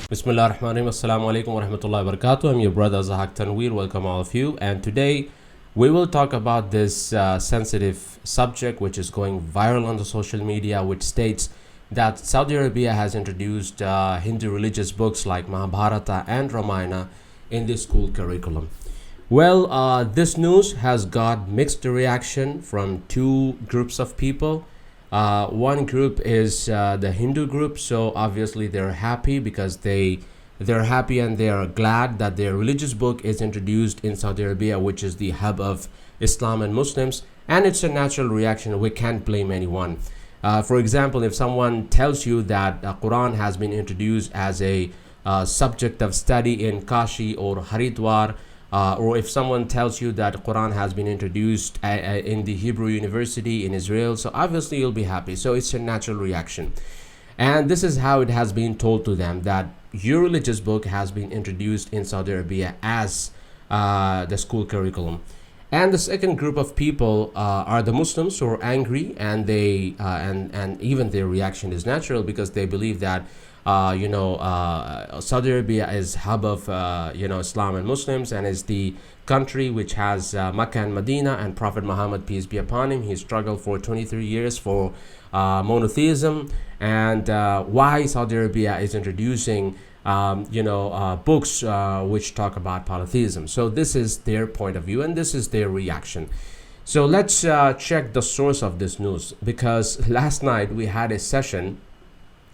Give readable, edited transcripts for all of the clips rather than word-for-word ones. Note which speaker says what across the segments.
Speaker 1: Bismillah ar-Rahman ar-Rahim. Assalamu alaikum wa rahmatullahi wa barakatuh. I'm your brother Zahack Tanvir. Welcome all of you. And today we will talk about this sensitive subject which is going viral on the social media, which states that Saudi Arabia has introduced Hindu religious books like Mahabharata and Ramayana in the school curriculum. Well, this news has got mixed reaction from two groups of people. One group is the Hindu group, so obviously they're happy because they're happy and they are glad that their religious book is introduced in Saudi Arabia, which is the hub of Islam and Muslims, and it's a natural reaction. We can't blame anyone. For example, if someone tells you that Quran has been introduced as a subject of study in Kashi or Haridwar, or if someone tells you that Quran has been introduced in the Hebrew University in Israel, so obviously you'll be happy. So it's a natural reaction. And this is how it has been told to them, that your religious book has been introduced in Saudi Arabia as the school curriculum. And the second group of people are the Muslims who are angry, and they and even their reaction is natural because they believe that Saudi Arabia is hub of Islam and Muslims, and is the country which has Mecca and Medina, and Prophet Muhammad, peace be upon him, he struggled for 23 years for monotheism. And why Saudi Arabia is introducing books which talk about polytheism. So this is their point of view and this is their reaction. So let's check the source of this news, because last night we had a session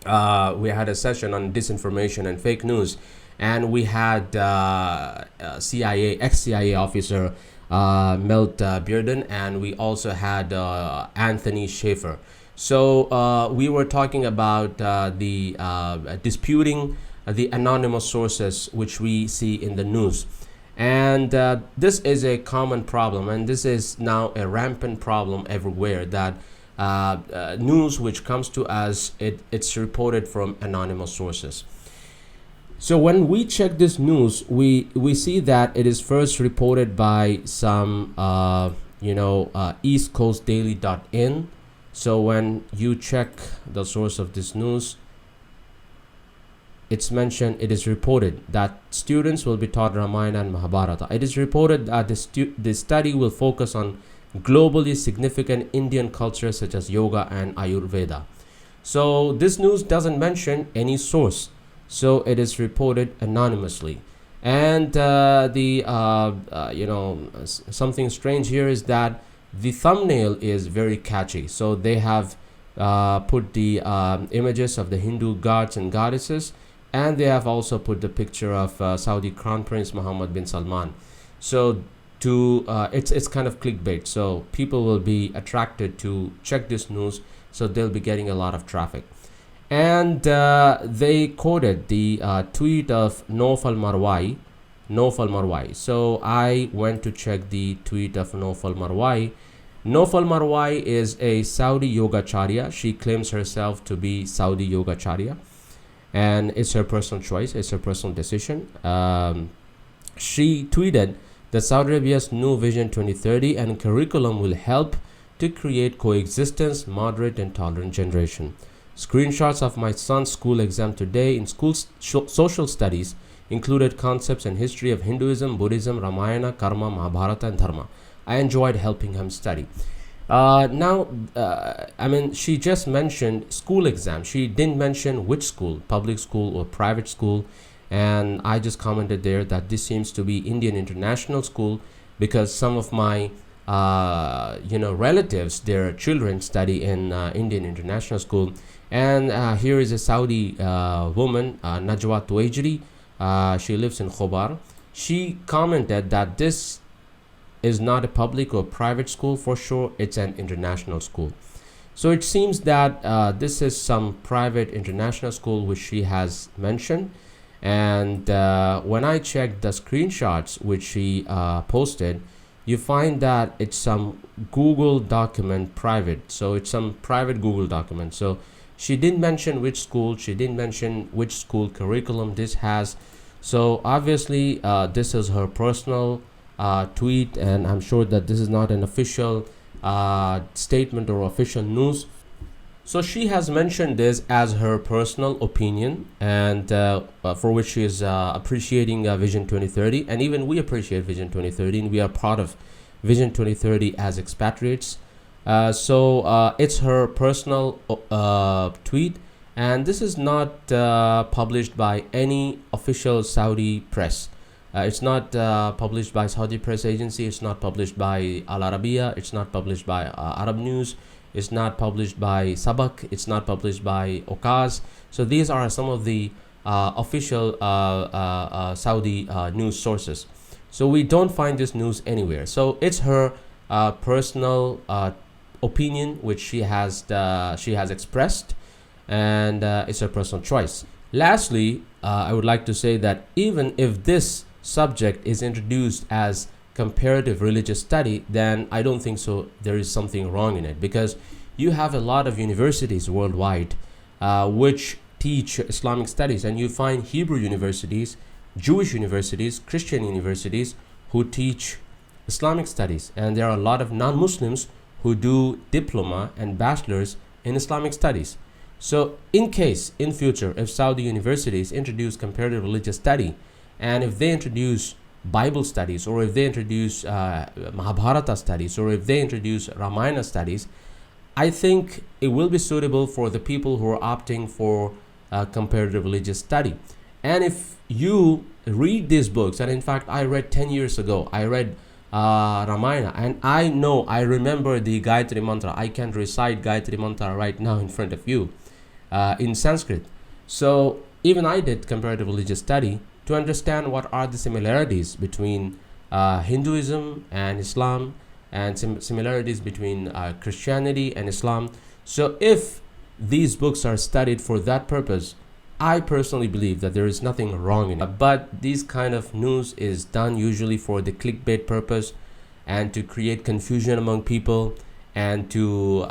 Speaker 1: on disinformation and fake news, and we had ex-CIA officer Milt Bearden, and we also had Anthony Schaefer. So we were talking about the disputing the anonymous sources which we see in the news. And this is a common problem, and this is now a rampant problem everywhere, that news which comes to us, it's reported from anonymous sources. So when we check this news, we see that it is first reported by some eastcoastdaily.in. So when you check the source of this news, it's mentioned, it is reported that students will be taught Ramayana and Mahabharata. It is reported that the study will focus on globally significant Indian cultures such as yoga and Ayurveda. So this news doesn't mention any source, so it is reported anonymously. And something strange here is that the thumbnail is very catchy. So they have put the images of the Hindu gods and goddesses, and they have also put the picture of Saudi Crown Prince Mohammed bin Salman. So it's kind of clickbait, so people will be attracted to check this news, so they'll be getting a lot of traffic. And they quoted the tweet of Naufal Marwai. So I went to check the tweet of Naufal Marwai. Naufal Marwai is a Saudi Yogacharya. She claims herself to be Saudi Yogacharya, and it's her personal choice, it's her personal decision. She tweeted that Saudi Arabia's new Vision 2030 and curriculum will help to create coexistence, moderate and tolerant generation. Screenshots of my son's school exam today in school social studies included concepts and history of Hinduism, Buddhism, Ramayana, Karma, Mahabharata and Dharma. I enjoyed helping him study. She just mentioned school exam. She didn't mention which school, public school or private school. And I just commented there that this seems to be Indian International School, because some of my relatives, their children study in Indian International School. And here is a Saudi woman, Najwa Tuwaijri. She lives in Khobar. She commented that this is not a public or private school for sure, it's an international school. So it seems that this is some private international school which she has mentioned. And when I checked the screenshots which she posted, you find that it's some Google document private. So it's some private Google document. So she didn't mention which school, she didn't mention which school curriculum this has. So obviously this is her personal tweet, and I'm sure that this is not an official statement or official news. So she has mentioned this as her personal opinion, and for which she is appreciating Vision 2030, and even we appreciate Vision 2030, and we are part of Vision 2030 as expatriates. So it's her personal tweet, and this is not published by any official Saudi press. It's not published by Saudi press agency. It's not published by Al Arabiya. It's not published by Arab News. It's not published by Zahack. It's not published by Okaz. So these are some of the official Saudi news sources. So we don't find this news anywhere. So it's her personal opinion, which she has expressed, and it's her personal choice. Lastly, I would like to say that even if this subject is introduced as comparative religious study, then I don't think so there is something wrong in it, because you have a lot of universities worldwide which teach Islamic studies, and you find Hebrew universities, Jewish universities, Christian universities who teach Islamic studies, and there are a lot of non-Muslims who do diploma and bachelors in Islamic studies. So in case in future if Saudi universities introduce comparative religious study, and if they introduce Bible studies, or if they introduce Mahabharata studies, or if they introduce Ramayana studies, I think it will be suitable for the people who are opting for comparative religious study. And if you read these books, and in fact I read 10 years ago, I read Ramayana, and I remember the Gayatri Mantra. I can recite Gayatri Mantra right now in front of you in Sanskrit. So even I did comparative religious study to understand what are the similarities between Hinduism and Islam, and similarities between Christianity and Islam. So if these books are studied for that purpose, I personally believe that there is nothing wrong in it. But this kind of news is done usually for the clickbait purpose, and to create confusion among people, and to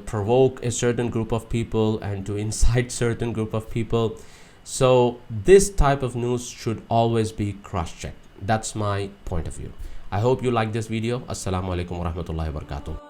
Speaker 1: provoke a certain group of people, and to incite certain group of people. So this type of news should always be cross-checked. That's my point of view. I hope you like this video. Assalamu alaikum warahmatullahi wabarakatuh.